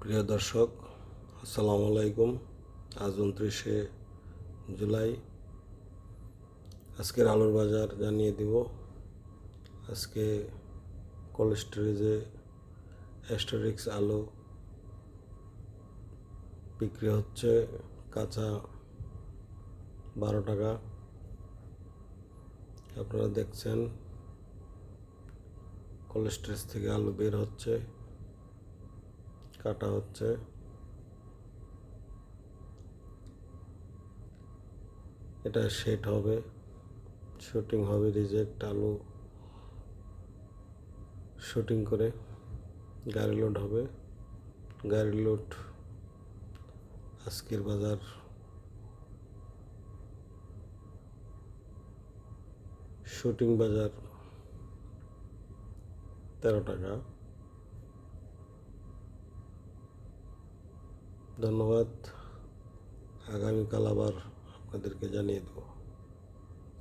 প্রিয় দর্শক, আসসালামু আলাইকুম। আজ 29শে জুলাই। আজকের আলুর বাজার জানিয়ে দিব। আজকে কোল্ড স্টোরেজে অ্যাস্টারিক্স আলু বিক্রি হচ্ছে কাঁচা 12 টাকা। আপনারা দেখছেন কোল্ড স্টোরেজ থেকে আলু বের হচ্ছে, কাটা হচ্ছে। এটা সেট হবে, শুটিং হবে, রিজেক্ট আলু শুটিং করে গাড়ি লোড হবে। গাড়ি লোড আজকের বাজার শুটিং বাজার 13 টাকা। ধন্যবাদ। আগামীকাল আবার আপনাদেরকে জানিয়ে দেব।